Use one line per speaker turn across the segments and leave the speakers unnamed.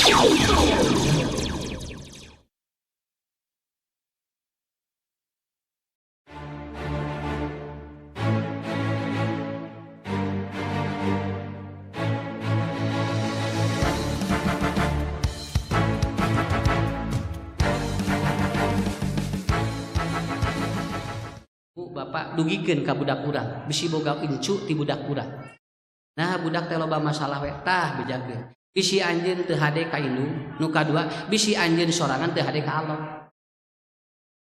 Bapak dugikeun ka budak urang bisi boga incu ti budak urang. Nah budak teh loba masalah we tah bejakeun. Bisi anjeun teu hade ka indung, nu kadua bisi anjeun sorangan teu hade ka Allah.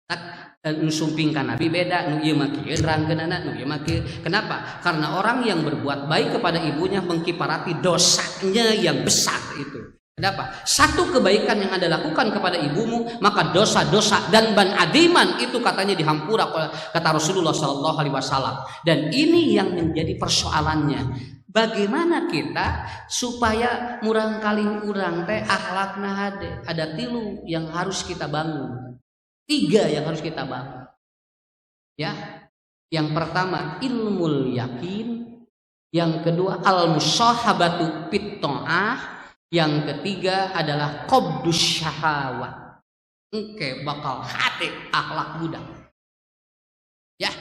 Tak nu sumping ka Nabi beda, nu ieu mah kieu nerangkeunana, nu ieu mah kieu. Kenapa? Karena orang yang berbuat baik kepada ibunya mengkiparati dosanya yang besar itu. Kenapa? Satu kebaikan yang Anda lakukan kepada ibumu, maka dosa-dosa dan ban adiman itu katanya dihampura kata Rasulullah Shallallahu Alaihi Wasallam. Dan ini yang menjadi persoalannya. Bagaimana kita supaya murang kaling urang teh akhlakna hade? Ada 3 yang harus kita bangun. 3 yang harus kita bangun. Ya, yang pertama ilmul yakin, yang kedua al-musyahabatu fit ta'ah. Yang ketiga adalah qabdus syahawat. Engke bakal hade akhlak budak. Ya.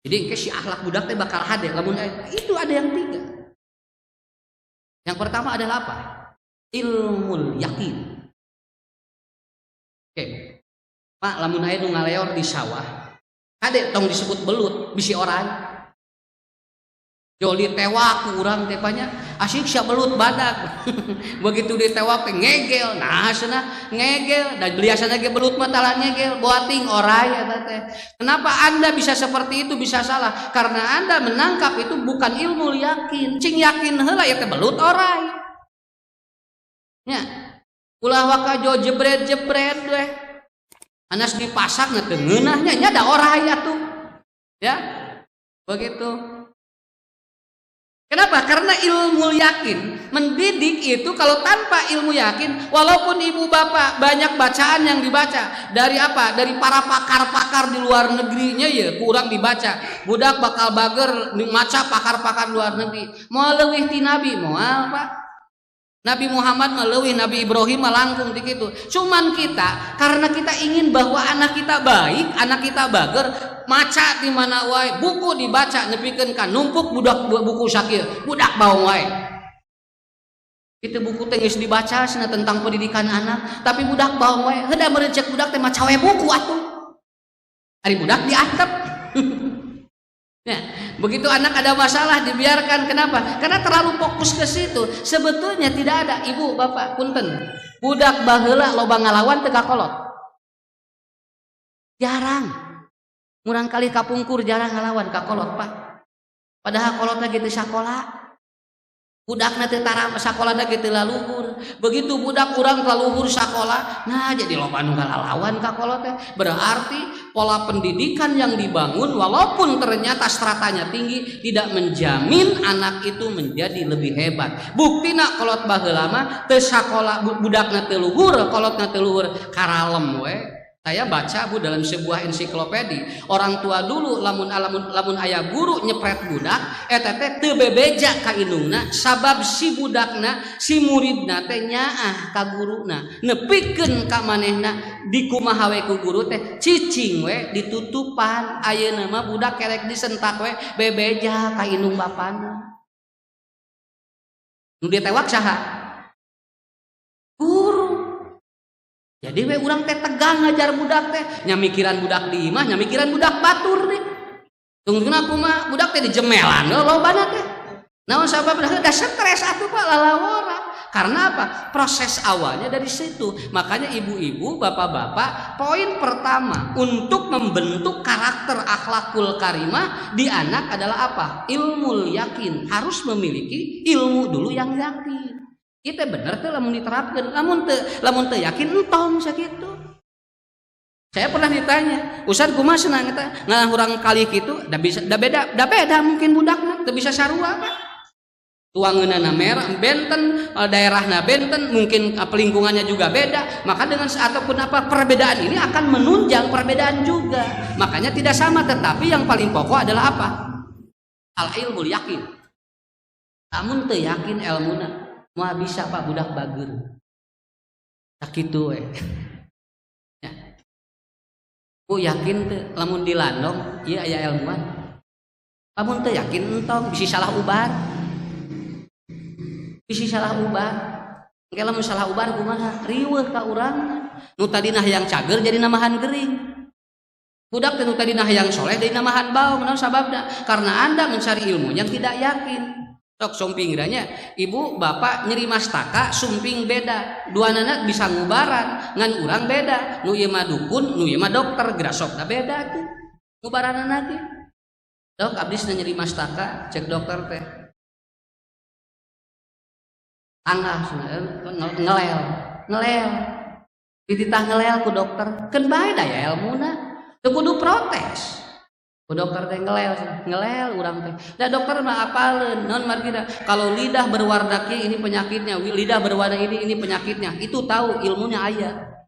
Jadi engke si akhlak budak teh bakal hade lamun itu ada yang 3. Yang pertama adalah apa? Ilmul yakin. Oke. Pak lamun aya nu ngaleor di sawah, hade tong disebut belut bisi orang. Joli tewak ku urang teh nya asik sia belut badak. Begitu ditewak teh ngegel, nah cenah ngegel dan biasana ge belut mah tala ngegel, boating orai eta teh. Kenapa Anda bisa seperti itu, bisa salah? Karena Anda menangkap itu bukan ilmu yakin. Cing yakin heula ya teh belut orai. Nya. Ulah waka jo jebret-jebret we. Anas dipasak na teu ngeunahnya nya da orai atuh. Ya. Begitu. Kenapa? Karena ilmu yakin mendidik itu kalau tanpa ilmu yakin, walaupun ibu bapak banyak bacaan yang dibaca dari apa? Dari para pakar-pakar di luar negerinya ya kurang dibaca. Budak bakal bager maca pakar-pakar luar negeri. Mau leuwih ti Nabi moal Pak. Nabi Muhammad meleuwih Nabi Ibrahim langkung di kitu. Cuman kita karena kita ingin bahwa anak kita baik, anak kita bager, maca di mana wae, buku dibaca nepikeun ka numpuk budak buku sakieu, budak baong wae. Kitu buku teh geus dibaca cenah tentang pendidikan anak, tapi budak baong wae. Heuda meureun cek budak teh maca wae buku atuh. Ari budak diantep. Nah, begitu anak ada masalah dibiarkan, kenapa? Karena terlalu fokus ke situ. Sebetulnya tidak ada ibu bapak punten. Budak baheula loba ngalawan teu kakolot. Jarang. Murang kali kapungkur jarang ngalawan kakolot Pak. Padahal kolotna gitu sakola. Budakna teh tara sakolana gitu laluhur. Begitu budak urang laluhur sakola, nah jadi loba nu ngalawan kakolot teh. Berarti pola pendidikan yang dibangun walaupun ternyata stratanya tinggi tidak menjamin anak itu menjadi lebih hebat. Buktina kolot baheula mah teu sakola budakna teu luhur, kolotna teu luhur karalem we. Saya baca Bu dalam sebuah ensiklopedi, orang tua dulu lamun aya guru nyepret budak eta teh teu bebeja ka indungna sabab si budakna si muridna teh nyaah ka guruna nepikeun ka manehna dikumaha we ku guru teh cicing we ditutupan. Ayeuna mah budak kerek disentak we bebeja ka indung bapana. Nu ditewak saha? Guru. Jadi we urang teh tegang ngajar budak teh, nya mikiran budak di imah, nya mikiran budak batur deh. Tungguina kumaha budak teh dijemelan lobana teh. Naon sabab budak teh stres atuh Pak lalawara. Karena apa? Proses awalnya dari situ. Makanya ibu-ibu, bapak-bapak, poin pertama untuk membentuk karakter akhlakul karimah di anak adalah apa? Ilmu yakin. Harus memiliki ilmu dulu yang yakin. Kita bener tuh lamun diterapkan, lamun teu yakin entong sakitu. Saya pernah ditanya, Ustaz kumaha senang eta ngalah urang kali kitu, da beda mungkin budakna teu bisa sarua Pak. Tuangeunana merah benten, daerahna benten, mungkin lingkungannya juga beda, maka dengan ataupun apa perbedaan ini akan menunjang perbedaan juga. Makanya tidak sama, tetapi yang paling pokok adalah apa? Al ilmul yakin. Namun teu yakin ilmuna moal bisa Pak budak bager. sakitu we. Ya. Bu yakin teu lamun dilandong ieu aya ilmuan. Lamun teu yakin entong bisi salah ubar. Bisi salah ubar. Engke lamun salah ubar kumaha? Riweuh ka urang. Nu tadina hayang cager jadi namahan gering. Budak teh nu tadina hayang soleh jadi namahan bau. Naon sababna? Karena Anda mencari ilmu yang tidak yakin. Tok sumping ranya, ibu bapak nyeri mastaka sumping beda, dua anak bisa ngubaran ngan urang beda, nu ieu mah dukun nu ieu mah dokter grasokna beda tuh ngubaranna teh. Dok abdi nyeri mastaka cek dokter teh angah ngelel dititah ngelel ku dokter keun bae daya ilmuna teu kudu protes. Bu dokter teh ngelel urang teh. Da dokter mah apaleun naon margina kalau lidah berwarna kieu ini penyakitnya, lidah berwarna ini penyakitnya. Itu tahu ilmunya aya.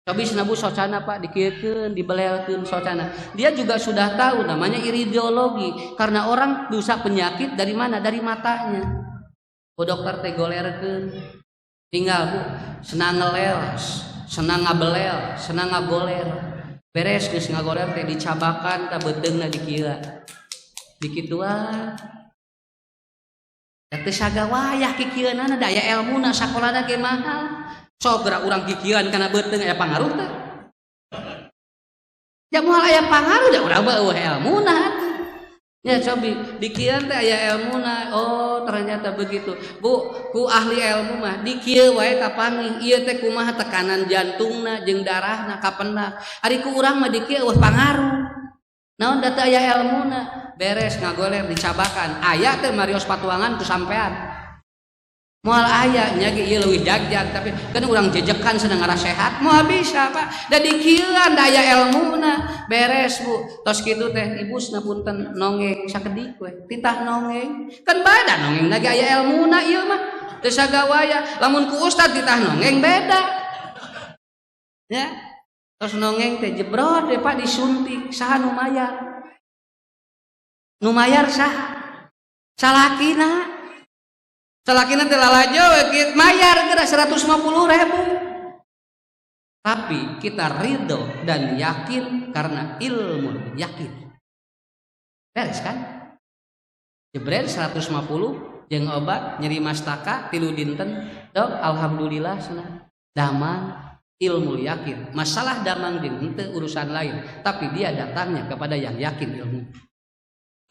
Cobi sinabu socana Pak dikieukeun, dibelelkeun socana. Dia juga sudah tahu namanya iridiologi karena orang bisa penyakit dari mana? Dari matanya. Bu dokter teh golerkeun. Tinggal Bu senang ngelel, senang ngabelel, senang ngagoler. Beres geus ngagoler teh dicabakan ka bedeungna dikira dikituan da teu sagawayah kikieunana da aya elmuna sakolana ge mahal sok geura urang kikieun kana beuteung aya pangaruh teh ya moal aya pangaruh da urang mah eueuh elmuna ya cobi dikieun teh aya elmuna oh ternyata begitu Bu ku ahli ilmu mah dikieu wae kapanggih ieu teh kumaha tekanan jantungna jeung darahna kapendak ari ku urang mah dikieu eueuh pangaruh naon da teu aya elmuna beres ngagoler dicabakan aya teh marios patuangan ku sampean moal aya nya ge ieu leuwih jagjag tapi kan urang jejekan sedang ngarasehat moal bisa Pak da dikieuan da aya elmuna beres Bu tos kitu teh ibusna punten nongeng sakedik we titah nongeng kan beda nongeng lagi aya elmuna ieu mah teu sagawaya lamun ku ustad titah nongeng beda ya tos nongeng teh jebrot we Pak disuntik saha nu mayar saha salakina salakina teh lalajo mayar geura 150.000 tapi kita ridho dan yakin karena ilmu yakin beres kan jebret 150 jeung obat nyeri mastaka 3 dinten dok alhamdulillah cenah damang ilmu yakin masalah damang jeung henteu urusan lain tapi dia datangnya kepada yang yakin ilmu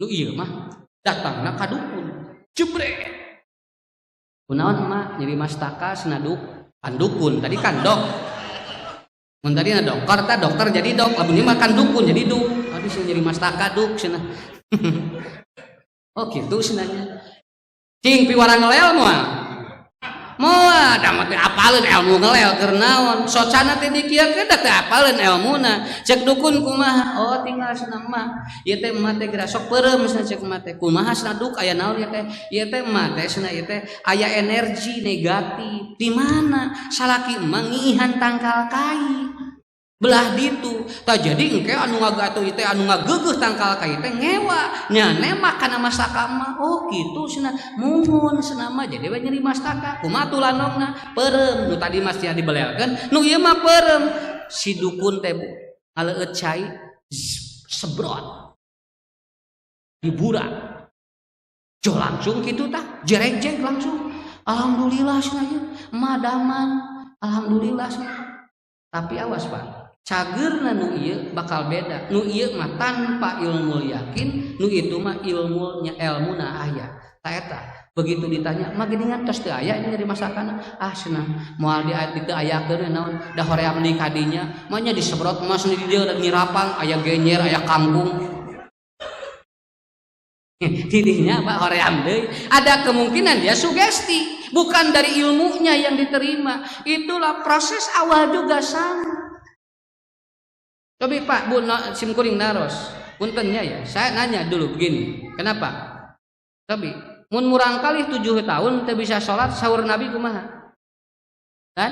nu ieu mah datangna ka dukun jebret kunaon mah nyeri mastaka senaduk pandukun tadi kan dok mun tadi dokter jadi dok lamun ieu mah kan dukun jadi duk tadi sih nyeri mastaka duk cenah oh kitu cenahnya cing piwara ngelel moal da mah teh apaleun ilmu ngelel keur naon socana teh dikieukeun da teh apaleun ilmuna cek dukun kumaha oh tinggal cenah mah ieu teh mah teh geura sok peureum cenah cek mah teh kumaha cenah duk aya naon ya teh ieu teh mah teh cenah ieu teh aya energi negatif di mana salaki emang ngiihan tangkal kai belah ditu tah jadi engke anu ngagatuh teh anu ngageugeuh tangkal kai teh ngewa nya nemak kana mastaka mah oh kitu cenah muhun cenah mah jadi we nyeri mastaka kumaha tulanongna peureum nu tadi mah sia dibelelkeun nu ieu mah peureum si dukun teh ngaleueut cai sebrot diburak jo langsung kitu tah jerejeg langsung alhamdulillah cenah ieu madaman alhamdulillah cenah tapi awas Pak cagerna nu ieu bakal beda nu ieu mah tanpa ilmu yakin nu itu mah ilmuna aya ta eta begitu ditanya mah geuningan tos teu aya nyeri masakana cenah moal di teu aya keur naon da hoream deui ka dinya mah nya disebrot mas di dieu da nyirapang aya genyer aya kangkung tidinya Pak hoream deui ada kemungkinan dia sugesti bukan dari ilmunya yang diterima itulah proses awal juga sama. Cobi Pak Bu simkuring naros puntennya ya saya nanya dulu begini kenapa cobi mun murang kali 7 tahun teu bisa salat sahur Nabi kumaha kan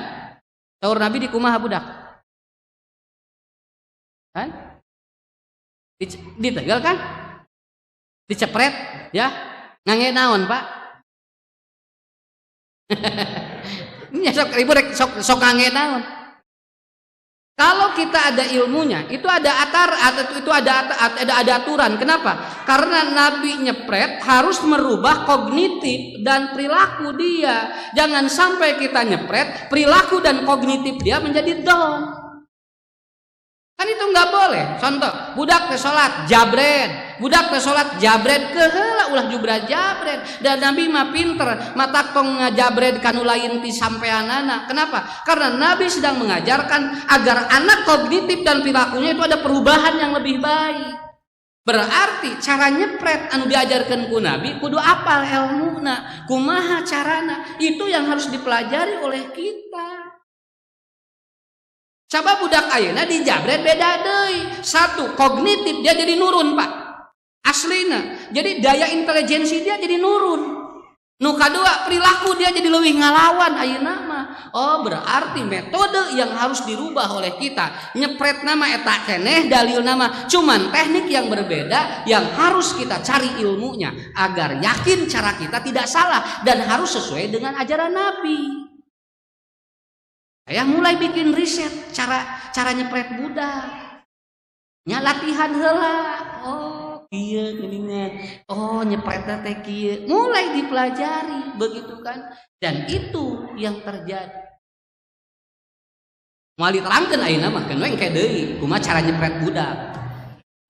sahur Nabi di kumaha budak kan ditegel kan dicepret ya ngangge naon Pak Nya sok ribut sok ngange naon. Kalau kita ada ilmunya, itu ada aturan. Kenapa? Karena Nabi nyepret harus merubah kognitif dan perilaku dia. Jangan sampai kita nyepret, perilaku dan kognitif dia menjadi down. Kan itu nggak boleh. Contoh, budak teh salat jabred, keheula ulah jubra jabred. Dan Nabi mah pinter, matak tong ngajabred kanu lain ti sampeanana. Kenapa? Karena Nabi sedang mengajarkan agar anak kognitif dan perilakunya itu ada perubahan yang lebih baik. Berarti cara nyepret anu diajarkan ku Nabi kudu apal ilmuna, kumaha carana. Itu yang harus dipelajari oleh kita. Coba budak ayeuna dijabret beda deui. Satu, kognitif dia jadi nurun, Pak. Aslina. Jadi daya intelijensi dia jadi nurun. Nu kadua, perilaku dia jadi leuwih ngalawan ayeuna mah. Oh, berarti metode yang harus dirubah oleh kita. Nyepret nama eta keneh, dalil nama cuman teknik yang berbeda yang harus kita cari ilmunya agar yakin cara kita tidak salah dan harus sesuai dengan ajaran Nabi. Saya mulai bikin riset cara nyepret budak. Nya latihan heula. Oh, kieu geuningan. Oh, nyepret teh kieu. Mulai dipelajari begitu kan. Dan itu yang terjadi. Moal diterangkeun ayeuna mah keun we engke deui kumaha cara nyepret budak.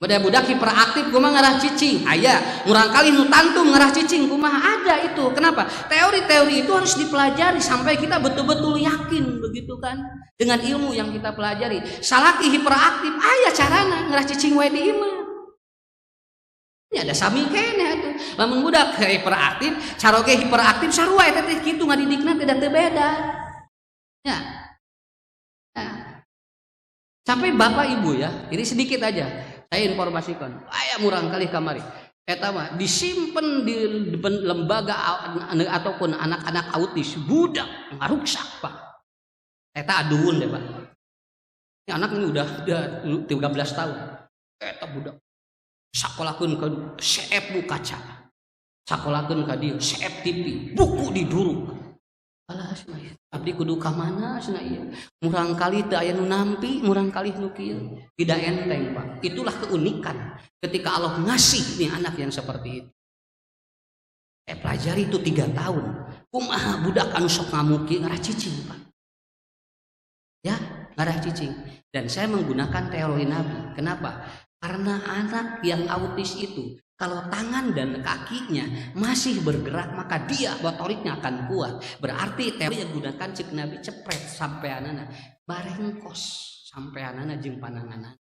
Budak hiperaktif kumaha ngarah cicing. Aya, murang kali nu tantum ngarah cicing kumaha ada itu. Kenapa? Teori-teori itu harus dipelajari sampai kita betul-betul yakin begitu kan dengan ilmu yang kita pelajari. Salaki hiperaktif, aya carana ngarah cicing wae di imah. Ini ada sami keneh atuh. Lamun budak hiperaktif, caroge hiperaktif sarua eta teh kitu ngadidikna tidak teu beda. Ya. Nah. Sampai Bapak Ibu ya, ini sedikit aja. Saya informasikan, aya murang kali kamari. Eta mah disimpen di lembaga ataupun anak-anak autis, budak ngaruksak, Pak. Eta aduun deh, Pak. Ini anak ini udah 13 tahun. Eta budak sakolahkeun ka CF bu kaca. Sakolahkeun ka dieu CF TV, buku diduruk. Alas mah abdi kudu ka mana cenah ieu. Murang kali teu aya nu nampi, murang kali nu kieu. Tidak enteng, Pak. Itulah keunikan ketika Allah ngasih nih anak yang seperti itu. Saya pelajari itu 3 tahun. Kumaha budak anu sok ngamuki ngarah cicing, Pak. Ya, ngarah cicing. Dan saya menggunakan teori Nabi. Kenapa? Karena anak yang autis itu kalau tangan dan kakinya masih bergerak maka dia motoriknya akan kuat. Berarti teori yang gunakan cek Nabi cepret sampai anana barengkos sampai anana jeung pananganana.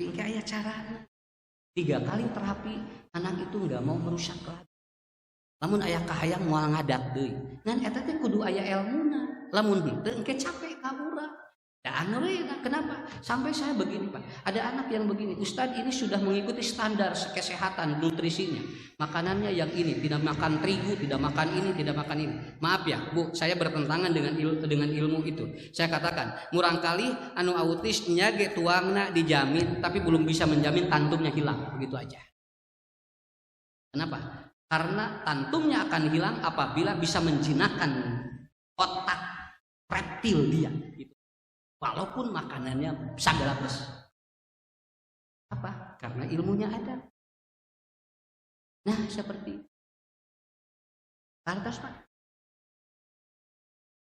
Engke aya carana. 3 kali terapi anak itu enggak mau merusak lagi. Lamun aya kahayang moal ngadat deui. Ngan eta teh kudu aya elmuna. Lamun henteu engke capek ka urang. Kenapa? Sampai saya begini, Pak. Ada anak yang begini, Ustadz ini sudah mengikuti standar kesehatan nutrisinya. Makanannya yang ini, tidak makan terigu, tidak makan ini, tidak makan ini. Maaf ya, Bu, saya bertentangan dengan ilmu itu. Saya katakan, murang kali anu autisnya ge tuangna dijamin, tapi belum bisa menjamin tantumnya hilang, begitu aja. Kenapa? Karena tantumnya akan hilang apabila bisa menjinakkan otak reptil dia. Gitu. Walaupun makanannya sagala plus. Apa? Karena ilmunya ada. Nah, seperti kartos, Pak.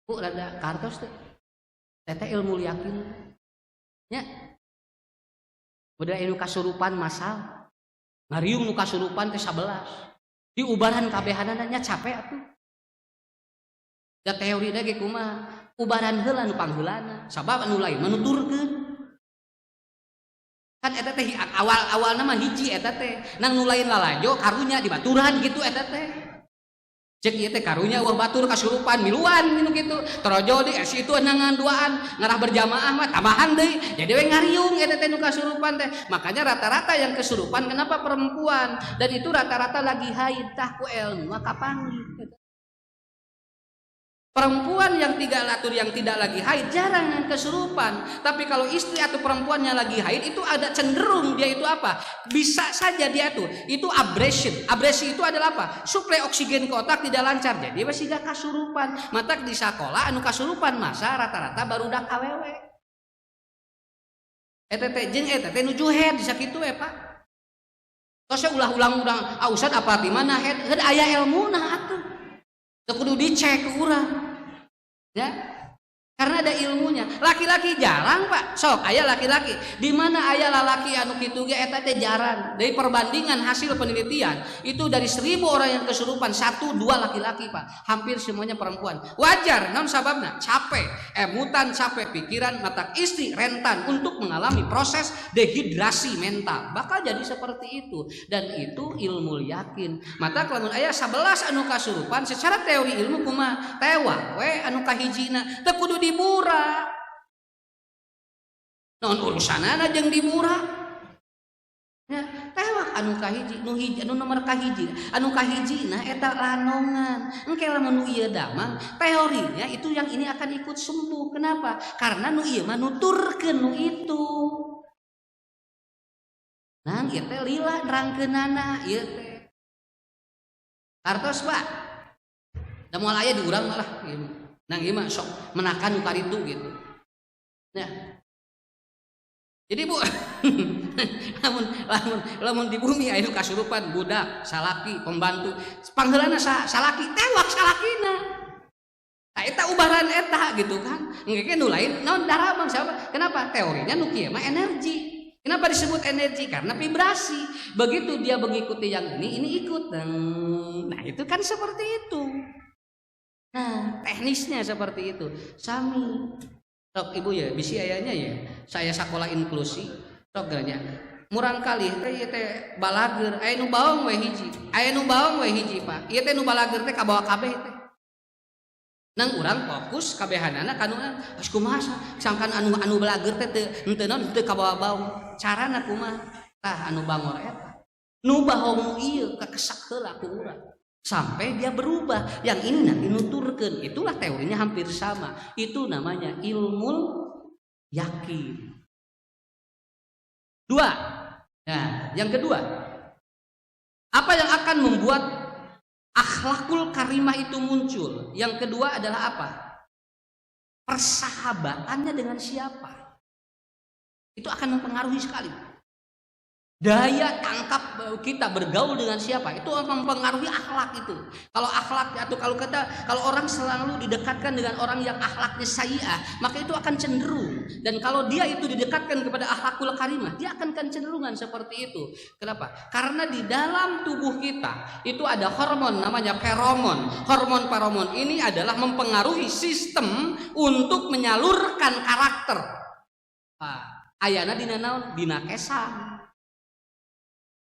Bu, ada kartos tuh. Tete ilmu yakin. Ya. Udah inu kasurupan masal. Ngariung nu kasurupan teh 11. Di ubaran kabehanana nya capek atuh. Da teori na ge kumaha? Ubaran heula nu pangheulana, sabab anu lain menuturkeun. Kan eta teh awal-awalna mah hiji eta teh, nang nu lain lalajo karunya dibaturan gitu eta teh. Cek ieu teh karunya wah batur kasurupan miluan gitu kitu. Torojo di itu nangan duaan, ngarah berjamaah mah tambahan deui. Jadi we ngariung eta teh nu kasurupan teh. Makanya rata-rata yang kesurupan kenapa perempuan? Dan itu rata-rata lagi haid tah ku ilmu mah kapanggih. perempuan yang tidak lagi haid jarang yang kesurupan. Tapi kalau istri atau perempuannya lagi haid itu ada cenderung dia itu apa? Bisa saja dia itu abrasion. Abrasi itu adalah apa? Suplai oksigen ke otak tidak lancar. Jadi masih gak kasurupan. Mata di sekolah anu kasurupan masa rata-rata barudak awewe. Jeung nuju head disakitu Pak. Tos ulah-ulang Ustad apa di mana head aya ilmuna atuh. Teu kudu dicek ke urang. Ya. Karena ada ilmunya. Laki-laki jarang Pak. Sok aya laki-laki. Di mana aya lalaki anu kitu ge eta teh jarang. Dari perbandingan hasil penelitian itu dari 1000 orang yang kesurupan 1-2 laki-laki Pak. Hampir semuanya perempuan. Wajar naon sababna? Capek, emutan capek pikiran, mata istri rentan untuk mengalami proses dehidrasi mental. Bakal jadi seperti itu dan itu ilmu yakin. Mata lamun aya 11 anu kasurupan secara teori ilmu kumaha? Tewa we anu kahijina teu kudu dibura. Non urusanana jeung dibura. Ya, tewak anu kahiji, anu nomor kahiji, anu kahijina eta lanongan. Engke lamun nu ieu damang, teorinya itu yang ini akan ikut sembuh. Kenapa? Karena nu ieu mah nuturkeun nu itu. Nah, ieu teh lila nerangkeunana ieu teh. Kartos, Pak. Da moal aya di urang malah ieu. Nang ieu mah sok menakan nu karitu gitu. Nah. Jadi Bu, lamun di bumi aya nu kasurupan budak, salaki, pembantu, pangheulana salaki, tewak salakina. Nah, eta ubaran eta gitu kan. Engke nu lain naon darabang siapa? Kenapa? Teorinya nu kieu mah energi. Kenapa disebut energi? Karena vibrasi. Begitu dia mengikuti yang ini ikut. Nah, itu kan seperti itu. Nah, teknisnya seperti itu. Sami. Sok Ibu ya, bisi ayahnya ya. Saya sekolah inklusi. Sok ganya. Murang kali teh teh balager, aya nu baong we hiji. Aya nu baong we hiji, Pak. Ieu teh nu balager teh kabawa kabeh teh. Nang urang fokus kabehanana kanu geus kumaha sangkan anu balager teh teu naon teu kabawa baong. Carana kumaha? Tah anu bangor eta. Nu baong ieu kakesak heula ku urang. Sampai dia berubah. Yang ini nanti nuturkeun. Itulah teorinya hampir sama. Itu namanya ilmu yakin. 2. Nah, yang kedua, apa yang akan membuat akhlakul karimah itu muncul? Yang kedua adalah apa? Persahabatannya dengan siapa? Itu akan mempengaruhi sekali. Daya tangkap kita bergaul dengan siapa itu akan mempengaruhi akhlak itu. Kalau akhlak atau kalau orang selalu didekatkan dengan orang yang akhlaknya sayyi'ah, maka itu akan cenderung. Dan kalau dia itu didekatkan kepada akhlakul karimah, dia akan kecenderungan seperti itu. Kenapa? Karena di dalam tubuh kita itu ada hormon namanya feromon. Hormon feromon ini adalah mempengaruhi sistem untuk menyalurkan karakter. Ayana dina naon? Dina kesang.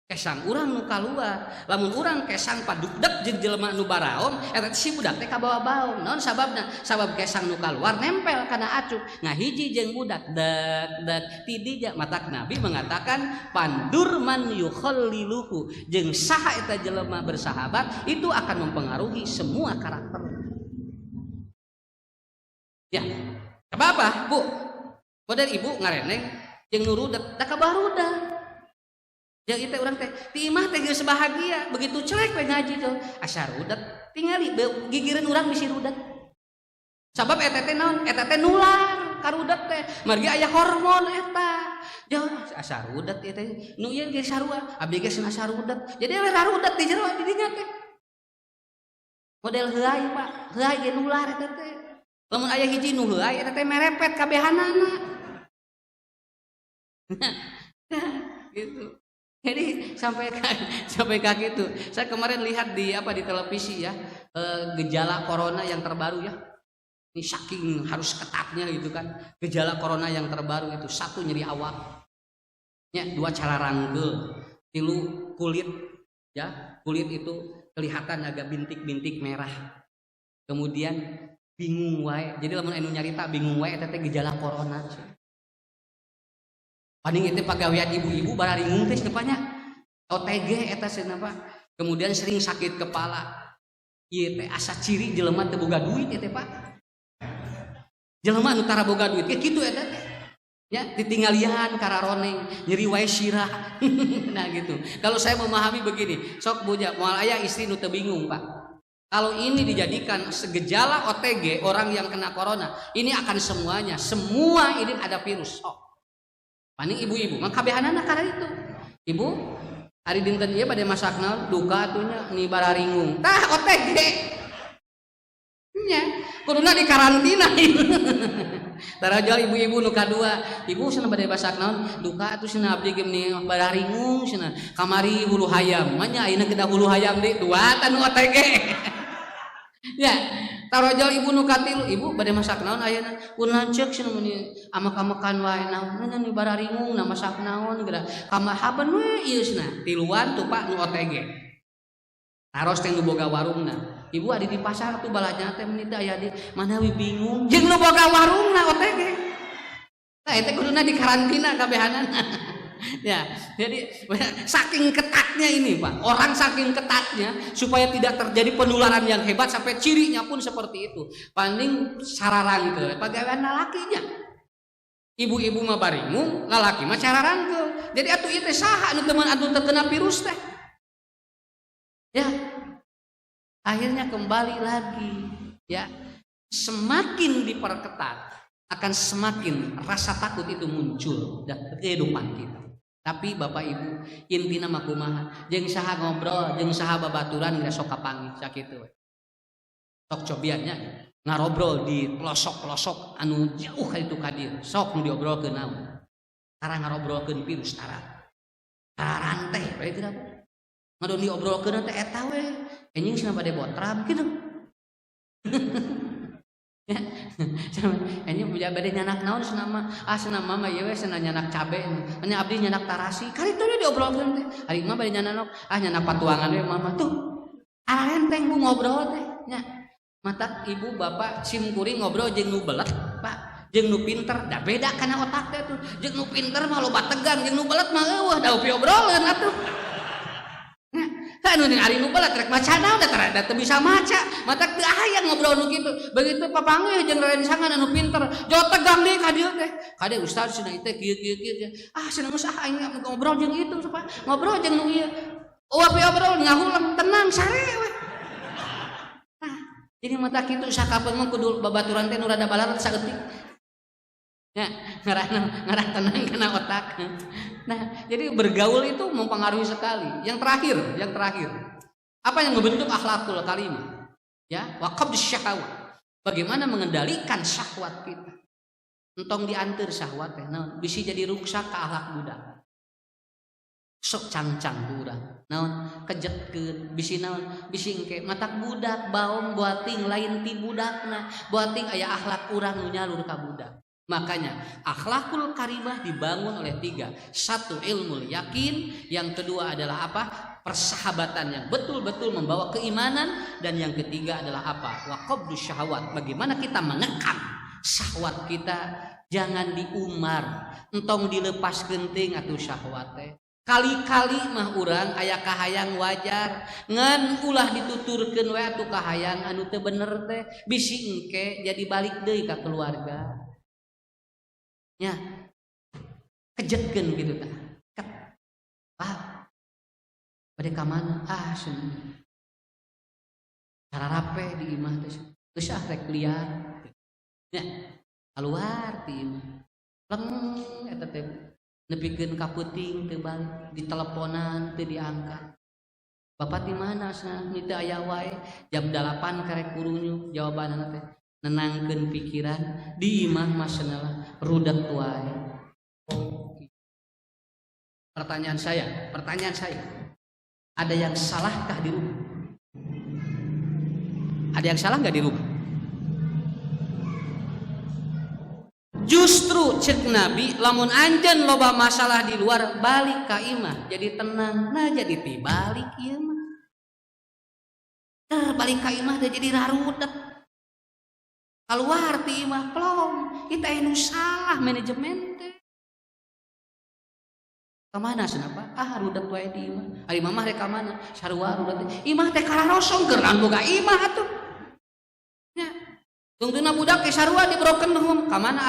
Kesang urang nu kaluar, lamun urang kesang padugdeg jeung jelema nu baraom, eta si budak teh kabawa baong. Naon sababna? Sabab kesang nu kaluar nempel kana acuk. Ngahiji jeung budak deg tidija matak Nabi mengatakan pandur man yukhalliluhu. Jeung saha eta jelema bersahabat itu akan mempengaruhi semua karakter. Ya. Apa Bu? Model ibu ngareneng jeung nurudet da kabarudak. Yang itu orang teh timah teh geus bahagia begitu celek we ngaji tuh asa rudet tingali gigireun urang bisi rudet sabab eta teh naon eta teh nular ka rudet teh margi aya hormon eta jauh asa rudet ieu teh nu ieu geus sarua abdi geus asa rudet jadi we rudet di jero di dinya teh model heuai Pak heuai ge nular eta teh lamun aya hiji nu heuai eta teh merepet kabehanana gitu. Jadi sampai kaki itu, saya kemarin lihat di televisi ya gejala corona yang terbaru ya. Ini saking harus ketatnya gitu kan. Gejala corona yang terbaru itu 1 nyeri awak, ya 2 cara ranggel, 3 kulit ya kulit itu kelihatan agak bintik-bintik merah. Kemudian bingung wae. Jadi lamun anu nyarita bingung wae eta teh gejala corona. Paling itu pagawean ibu-ibu bararingung teh depannya OTG eta cenah Pak. Kemudian sering sakit kepala. ieu teh asa ciri jelema teu boga duit teh Pak. Jelema anu tara boga duit kayak kitu eta teh. Ya, ditinggalian kararoneng, nyeri wae sirah. Nah gitu. Kalau saya memahami begini, sok boja moal aya istri nu teu bingung, Pak. Kalau ini dijadikan segejala OTG orang yang kena corona, ini akan semuanya, semua ini ada virus. Oh. Paling ibu-ibu, mah kabehanana karena itu. Ibu, hari dinten ieu bade masak naon? Duka atunya ni bararingung. Tah OTG. Nya, kuduna di karantina. Tarajal ibu-ibu nu kadua, ibu cenah bade masak naon? Duka atuh cenah abdi ge ni bararingung cenah. Kamari hulu hayam, manya ayeuna gedah hulu hayam deui dua tanu OTG. Ya, tarajal ibu nu katilu, ibu bade masak naon ayeuna? Kunaon ceuk cenah meni amak-amakan wae naon? Nya ni bararingung na masak naon geura. Kamahaban we ieu cenah. Tiluan tuh Pak nu OTG. Taros teh nu boga warungna. Ibu ada di pasar tuh balanya teh menit aya di mana wi bingung jeung nu boga warungna OTG. Tah eta kuduna di karantina kabehanana. Ya, jadi saking ketatnya ini Pak. Orang saking ketatnya supaya tidak terjadi penularan yang hebat sampai cirinya pun seperti itu. Paling sararan teh pagawean lalakinya. Ibu-ibu mah baringung, lalaki mah sararan teh. Jadi atuh ieu teh saha anu teman anu terkena virus teh. Ya, akhirnya kembali lagi ya, semakin diperketat akan semakin rasa takut itu muncul dalam kehidupan kita. Tapi Bapak Ibu intina mah kumaha jeung saha ngobrol jeung saha babaturan geus sok kapanggih sakitu we. Sok cobiannya ngarobrol di pelosok-pelosok anu jauh ka itu kadir sok nu diobrolkeun naon tara ngarobrolkeun virus tara rantai bae teh ngadon diobrolkeun teh eta we anjing cenah bade botram kitu. Ya, anjing punya bade nyanak naon cenah mah cenah mah ieu we cenah nyanak cabe nya abdi nyanak tarasi kali teh diobrolkeun teh ari mah bade nyanak nyanak patuangan we mama tuh arenteng bu ngobrol teh nya mata ibu bapak simkuring ngobrol jeung nu belet Pak jeung nu pinter da beda kana otak teh tuh jeung nu pinter mah loba tegang jeung nu belet mah eueuh da obrolkeun atuh. Kan nu ari nu belet rek maca naon da teu bisa maca mata teu aya ngobrol nu kitu begitu papanggih jeung rerencangan anu pinter jauh tegang deui ka dieu teh kade ustaz cenah teh kieu cenah geus aing ngobrol jeung itu Pak ngobrol jeung nu ieu obrol ngahulang tenang sare we. Nah jadi mata kitu sakapeung mah kudu babaturan teh nu rada balar saeutik ya ngarah tenang kena otak. Nah jadi bergaul itu mempengaruhi sekali. Yang terakhir apa yang membentuk akhlakul karimah ya waqab syahwat bagaimana mengendalikan syahwat kita entong dianteur syahwat teh naon bisi jadi ruksak ka akhlak budak sok cangcang urang naon kejetkeun bisi naon bisi engke matak budak baong boating lain ti budakna boating aya akhlak urang nu nyalur ka budak. Makanya akhlakul karimah dibangun oleh tiga. Satu ilmu yakin, yang kedua adalah apa? Persahabatan yang betul-betul membawa keimanan, dan yang ketiga adalah apa? Waqabdu syahwat. Bagaimana kita menekan syahwat kita jangan diumar, entong dilepas genting atau syahwat teh. Kali-kali mah urang aya kahayang wajar ngan ulah dituturkeun we atuh kahayang anu teu bener teh bisi engke jadi balik deui ka keluarga. Ya, kejetkeun gitu tah. Pak, bade ka mana? Seuneu. Sararape di imah teh. Geus rek liar. Ya, keluar ti imah. Leng eta teh nepikeun ka peuting teu balik, diteleponan teu diangkat. Bapak di mana cenah? Nya teu aya wae. Jam 8 karek kurunyu jawabanna teh. Nenangkeun pikiran di imah masalah rudak wae. Pertanyaan saya, ada yang salahkah di rumah? Ada yang salah nggak di rumah? Justru cek Nabi, lamun anjeun loba masalah di luar balik ka imah, jadi tenang. Nah jadi tibalik ieu mah. Balik ka imah teh jadi rarudak. Keluar ti imah plong, kita anu salah manajemen teh. Kemana senapa? Rudet wae di imah. Ari mamah rek ka mana? Sarua rudet. Imah teh kararosong keur boga imah atuh. Nya. Tungtuna budak ke sarua dibroken hum. Ka mana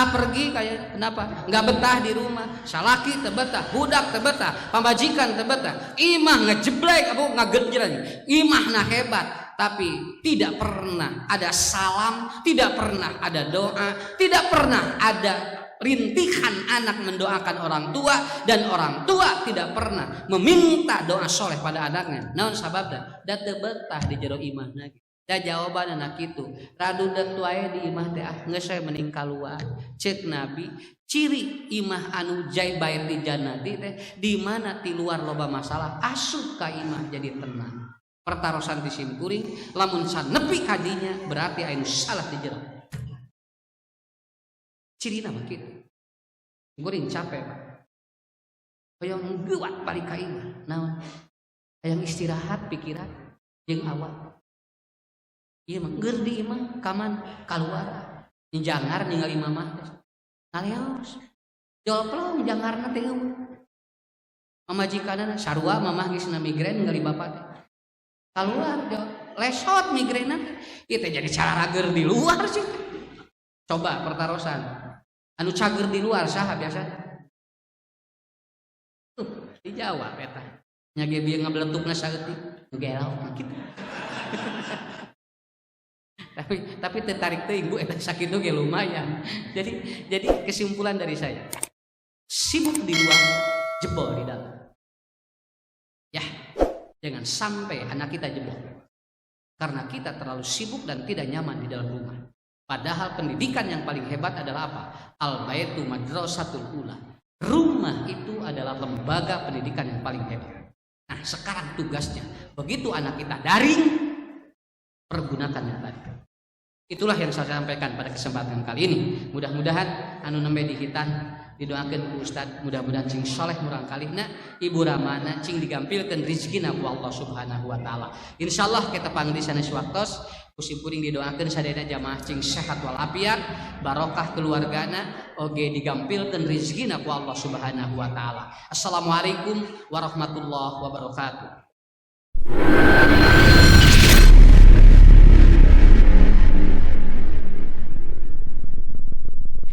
pergi kayak kenapa? Enggak betah di rumah. Salaki teu betah, budak teu betah, pambajikan teu betah. Imah ngajeblek abu ngagejran. Imahna hebat, tapi tidak pernah ada salam, tidak pernah ada doa, tidak pernah ada rintihan anak mendoakan orang tua, dan orang tua tidak pernah meminta doa soleh pada anaknya. Naon sababna? Da teu betah di jero imahna. Da jawaban anak kitu, radu deut wae di imah teh geus we mending kaluar. Ceuk Nabi, ciri imah anu jai bait di jannati teh di mana ti luar loba masalah, asup ka imah jadi tenang. Pertarosan di simkuring, lamun sanepi kadinya berarti anu salah di jero. Cirina mah kitu. Guring capek, Pak. Hoyong geuwat balik ka imah. Naon? Hayang istirahat pikiran jeung awak. Ieu mah geur di imah kaman kaluar. Jangar ningali mamah. Naleos. Jolplong jangarna teh eueuh. Mamajikanana sarua mamah geus na migrain ningali bapak teh. Kaluar lesot migrainna. Ieu teh jadi cara geur di luar sih. Coba pertarosan. Anu cager di luar saha biasa? Dijawab eta. Nya ge bieu ngabeletukna saeutik, nu gelau kitu. Tapi tertarik teuing Bu eta sakitu ge lumayan. Jadi kesimpulan dari saya, sibuk di luar, jebol di dalam. Ya, jangan sampai anak kita jebol. Karena kita terlalu sibuk dan tidak nyaman di dalam rumah. Padahal pendidikan yang paling hebat adalah apa? Al-baitu madrasatul ula. Rumah itu adalah lembaga pendidikan yang paling hebat. Nah, sekarang tugasnya, begitu anak kita daring, pergunakannya tadi. Itulah yang saya sampaikan pada kesempatan kali ini. Mudah-mudahan anu nembe dihitan didoakeun ku Ustad, mudah-mudahan cing soleh murang kalihna, ibu ramana cing digampilkeun rezekina ku Allah Subhanahu wa taala. Insyaallah kita panggil sanes waktos kusimpuring didoakeun sadayana jamaah cing sehat walafiat, barokah keluargana, oge digampilkeun rezekina ku Allah Subhanahu wa taala. Assalamualaikum warahmatullahi wabarakatuh.